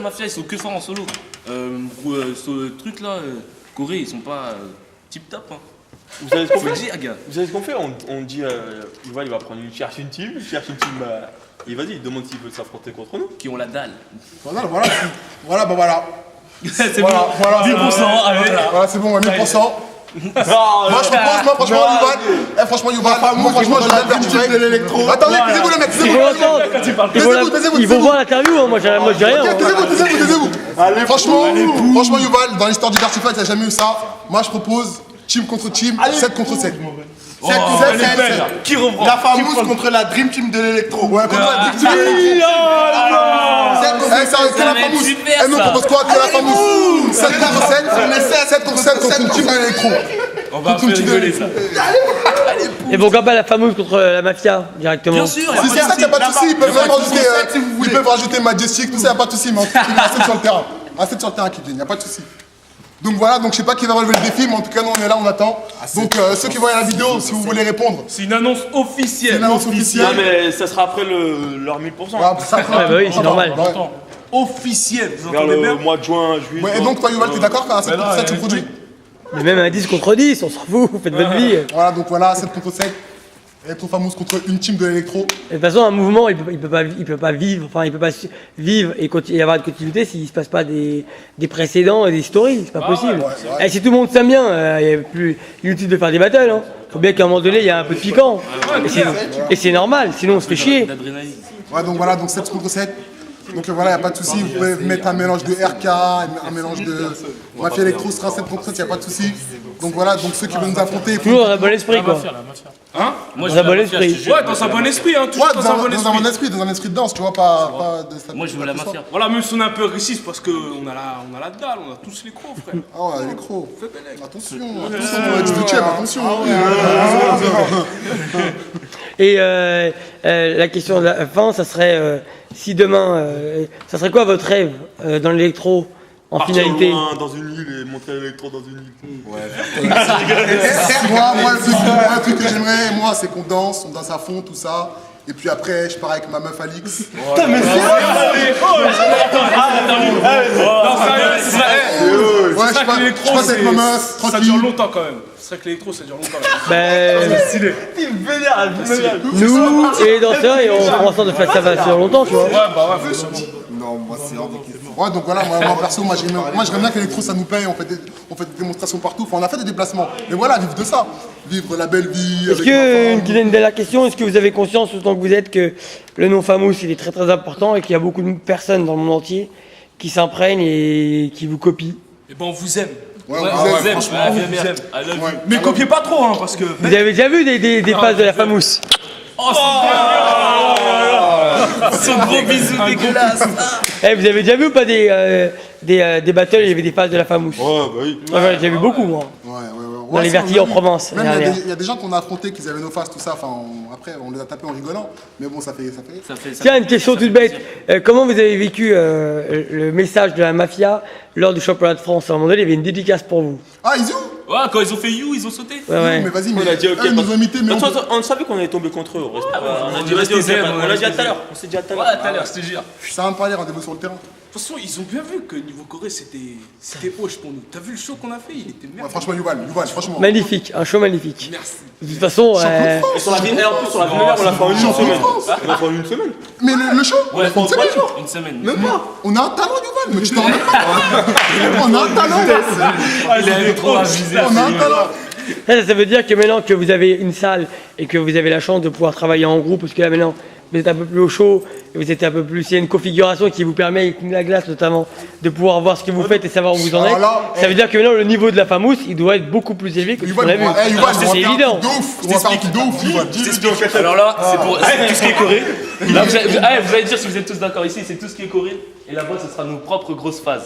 mafia, ils sont que forts en solo. Ce truc là, Corée, ils sont pas tip top. Hein. Vous savez ce qu'on fait gars. Vous savez ce qu'on fait? On dit, il va prendre il cherche une team, et vas-y, il demande s'il veut s'affronter contre nous. Qui ont la dalle. Voilà, bah voilà. C'est voilà, bon, voilà, 10%, allez. Voilà, c'est bon, 1000%. Moi je propose, franchement, Yuval. Franchement, Yuval, moi franchement, je l'aime de l'électro. Attendez, taisez-vous les mecs, taisez-vous. Ils vont voir l'interview, hein. Moi je dis rien. Taisez-vous. Franchement, Yuval, dans l'histoire du Vertified, il n'y a jamais eu ça. Moi je propose team contre team, 7 contre 7. 7 Qui reprend? La fameuse contre la Dream Team de l'électro. Ouais, contre la Dream Team de l'électro. C'est la fameuse. Et nous on propose quoi? Que la fameuse 7 contre 7. 7 contre 7 contre une team de l'électro. On va faire rigoler ça. Et pourquoi pas la fameuse contre la mafia directement? Bien sûr. Si c'est ça, il n'y a pas de souci. Ils peuvent même rajouter, ils peuvent rajouter Majestic, tout ça, il n'y a pas de souci. Mais en tout cas, il y a 7 sur le terrain. Un 7 sur le terrain qui vient, il n'y a pas de souci. Donc voilà, donc je sais pas qui va relever le défi, mais en tout cas, nous on est là, on attend. Donc ceux qui voient la vidéo, si vous voulez répondre. C'est une annonce officielle. C'est une annonce officielle. Non, mais ça sera après leur 1000%. Bah oui, c'est normal. Officielle. Vous Vers entendez le bien? mois de juin, juillet. Ouais, et donc toi, Yuval, t'es d'accord qu'un 7 contre 7 tu produis? Mais même un 10 contre 10, on s'en fout, faites votre vie. Voilà, donc voilà, 7 contre 7. Electro Famous contre une team de l'électro. De toute façon, un mouvement, il peut pas vivre, enfin, il peut pas vivre et avoir de continuité s'il se passe pas des précédents et des stories, c'est pas possible. Et si tout le monde s'aime bien, il n'y a plus inutile de faire des battles. Hein. Faut bien qu'à un moment donné, il y a un peu de piquant. Et c'est normal, sinon on se fait chier. Ouais, donc voilà, donc 7 contre 7. Donc voilà, il n'y a pas de souci, vous pouvez mettre un mélange de RK, un mélange de Mafia Electro, sera 7 contre 7, il n'y a pas de souci. Donc voilà, donc ceux qui veulent nous affronter. Toujours dans un bon esprit quoi. Hein? Moi, dans un bon esprit. Ouais, dans un bon esprit, hein. Toujours dans un bon esprit. Dans un esprit de danse, tu vois, pas de. Moi, je veux la mafia. Voilà, même si on est un peu agressif parce qu'on a la dalle, on a tous les crocs, frère. Ah ouais, les crocs. Attention, attention. Et la question de la fin, ça serait si demain, ça serait quoi votre rêve dans l'électro en finalité? Dans une île et montrer l'électro dans une île. Ouais. Moi, le truc que j'aimerais, moi, c'est qu'on danse à fond, tout ça. Et puis après, je pars avec ma meuf Alix. Putain, mais c'est ouais, je passe avec ma meuf. Ça dure longtemps quand même. C'est vrai que l'électro, ça dure longtemps. Ben, Stylé. nous et les danseurs, et on prend en sorte de faire ça va sur longtemps, tu vois. Ouais, bah ouais, faut non, moi c'est hors de question. Ouais, donc voilà, moi perso, moi j'aimerais bien que l'électro ça nous paye, on fait des démonstrations partout, enfin, on a fait des déplacements. Mais voilà, vivre de ça, vivre la belle vie. Est-ce que, une dernière question, est-ce que vous avez conscience, autant que vous êtes, que le nom Famous il est très très important et qu'il y a beaucoup de personnes dans le monde entier qui s'imprègnent et qui vous copient? Et ben on vous aime. Ouais, on vous aime, franchement, on vous aime. Mais copiez pas trop, hein, parce que. Vous avez déjà vu des phases de la Famous? Oh, c'est Ce gros bisou dégueulasse. Eh, vous avez déjà vu ou pas des battles, il y avait des phases de la Famous? Ouais, bah oui. J'en ai déjà vu beaucoup, moi. Dans les Vertilles en Provence. Même il y a des gens qu'on a affrontés qui avaient nos faces, tout ça. Enfin, après, on les a tapés en rigolant. Mais bon, ça fait. Tiens, une question toute bête. Comment vous avez vécu le message de la mafia lors du championnat de France? À un moment donné, il y avait une dédicace pour vous. Ah, ils ont? Ouais, quand ils ont fait You, ils ont sauté. Ouais. Mais vas-y, mais On a dit ok. ils nous ont imité, mais On savait qu'on allait tomber contre eux. On a dit restez zen, on l'a dit tout à l'heure. On s'est dit tout à l'heure. Ouais, tout à l'heure, je te jure. ça va me parler, rendez-vous sur le terrain. De toute façon, ils ont bien vu que niveau Corée, c'était hoche pour nous. T'as vu le show qu'on a fait? Il était Ouais, merveilleux. franchement, Yuval, franchement. Magnifique, un show magnifique. Merci. De toute façon, Et sur la ville, en plus, sur la ville, on l'a fait en une semaine. On l'a fait en une semaine. Mais le show, Ouais, une semaine. une semaine. Même pas. On a un talent, Yuval, mais tu t'en rends même pas. On a un talent. Il est trop abusé. On a un talent. ça veut dire que maintenant que vous avez une salle et que vous avez la chance de pouvoir travailler en groupe, parce que là maintenant vous êtes un peu plus au chaud, et vous êtes un peu plus. Il y a une configuration qui vous permet, avec la glace notamment, de pouvoir voir ce que vous faites et savoir où vous en êtes. Ça veut dire que maintenant le niveau de la Famous, il doit être beaucoup plus élevé que ce qu'on a vu. C'est évident. On va faire un truc de ouf, Yuval. Alors là, c'est pour tout ce qui est Corée. Là, vous allez dire si vous êtes tous d'accord ici, c'est tout ce qui est Corée. Et là-bas, ce sera nos propres grosses phases.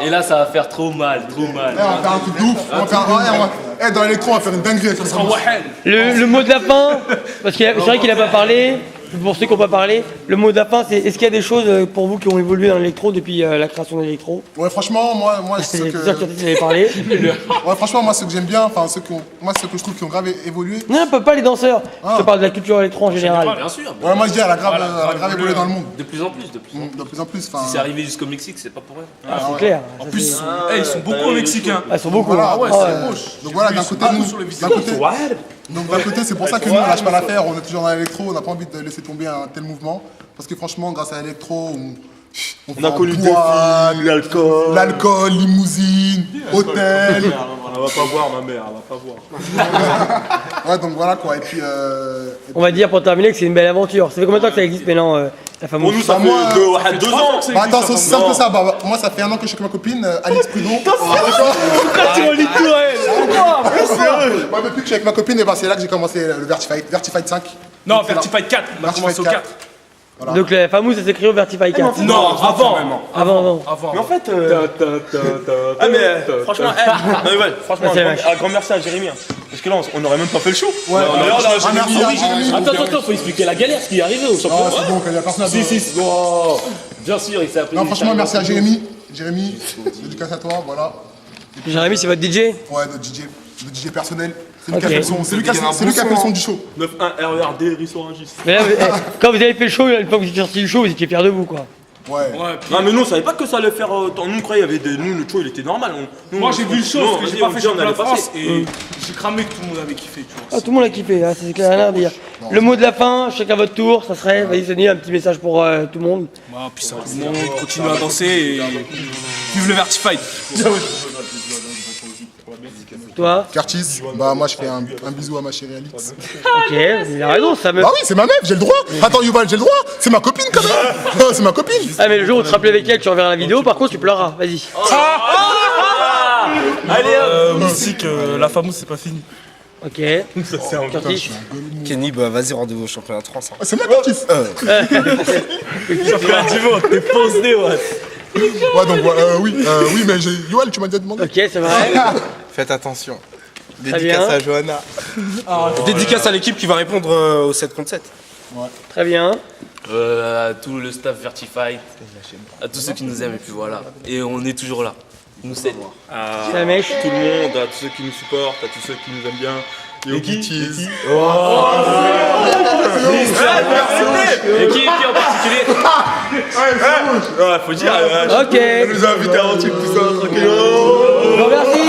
Et là, ça va faire trop mal, trop mal. On va faire un truc de ouf. On va faire dans l'électro, on va faire une dinguerie. Ça sera Wahed. Le mot de la fin, parce que c'est vrai qu'il n'a pas parlé. pour ceux qui n'ont pas parlé, le mot de la fin, c'est est-ce qu'il y a des choses pour vous qui ont évolué dans l'électro depuis la création de l'électro? Ouais, franchement, moi, ce C'est que... sûr que tu avais parlé. Ouais, franchement, moi, ce que j'aime bien, enfin, ceux que je trouve qui ont grave évolué. Non, pas les danseurs. Je te parle de la culture électro en général. Bien sûr. Ouais, moi, je dis, elle a grave évolué dans le monde. De plus en plus, de plus en plus. De plus en plus, enfin... Si c'est arrivé jusqu'au Mexique, c'est pas pour rien. C'est clair. En plus, ils sont beaucoup mexicains. Ils sont beaucoup. Voilà, hein. ouais, Ah c'est ouais. moche. Donc voilà, d'un côté, nous, d'un côté, c'est pour ça que nous, on lâche pas l'affaire, on est toujours dans l'électro, on n'a pas envie de laisser tomber un tel mouvement. Parce que franchement, grâce à l'électro, On a connu des boîte, filles, l'alcool. l'alcool, limousine, hôtel. Elle va pas boire, ma mère, elle va pas boire. Ouais, donc voilà quoi. Et puis, On va dire pour terminer que c'est une belle aventure. Ça fait combien de temps que ça existe maintenant, la Pour fameuse? nous, ça Bah, moi, fait 2 ans. bah, attends, c'est aussi simple que ça. Bah, moi, ça fait 1 an que je suis avec ma copine, Alice Prudon. Tu relis tout, Moi, depuis que je suis avec ma copine, et ben, c'est là que j'ai commencé le Vertified 5. Non, Vertified 4. On a commencé au 4. Voilà. Donc la fameuse, ça s'écrit au Vertify 4. Non, avant. Avant. Mais en fait, ah mais franchement, non, mais ouais, franchement, C'est un grand merci à Jérémy. Hein. Parce que là, on aurait même pas fait le show. Ouais, D'ailleurs, là, merci à Jérémy. Attends, faut expliquer la galère, ce qui est arrivé au championnat. Ah, c'est bon, il y a personne à Si, bon, bien sûr, il s'est appelé. Non, franchement, merci à Jérémy. Jérémy, dédicace à toi, voilà. Jérémy, c'est votre DJ? Ouais, notre DJ personnel. C'est lui Ok. qui a fait le son. C'est lui qui a fait le son du show. 9-1 RERD, Risson Rungis. Mais là, quand vous avez fait le show, une fois que vous êtes sorti du show, vous étiez fiers de vous, quoi. Ouais. Non, mais nous, on savait pas que ça allait faire. Nous, on croyait qu'il y avait des. Nous, le show, il était normal. Moi, j'ai vu le show, Non, parce que j'ai vas-y, pas on fait dit, on championnat allait de France passer. et j'ai cramé que tout le monde avait kiffé, tu vois. Ah, tout le monde a kiffé, hein, c'est clair, rien à dire. Le mot de la fin, chacun votre tour, ça serait, vas-y Sonny, un petit message pour tout le monde. Bah, puis simplement, continue à danser et vive le Vertified. Toi? Curtis, bah moi je fais un bisou à ma chérie Alix. Ok, il a raison, ça me... Bah oui, c'est ma meuf, j'ai le droit. Attends, Yuval, j'ai le droit. C'est ma copine quand même. C'est ma copine. Ah mais le jour où tu te rappelles avec elle, tu enverras la vidéo, par contre tu pleuras, vas-y. Allez, Mystique, la fameuse, c'est pas fini. Ok. Curtis. Kenny, bah vas-y, rendez-vous au championnat de France. Hein. Ah, c'est moi Curtis. championnat du monde, t'es posé, ouais. Ouais, donc oui, mais Yuval, tu m'as déjà demandé. Ok, c'est vrai. Faites attention. bien. Dédicace à Johanna. Dédicace à l'équipe qui va répondre au 7 contre 7. Très bien. À tout le staff Vertified, à tous ceux qui nous aiment, et puis voilà. Et on est toujours là. Nous 7. À La mèche. tout le monde, à tous ceux qui nous supportent, à tous ceux qui nous aiment bien. Et qui Et qui en particulier? Ouais, faut dire. Ok. Elle nous a invités à un truc, tout ça, tranquille. Bon, merci.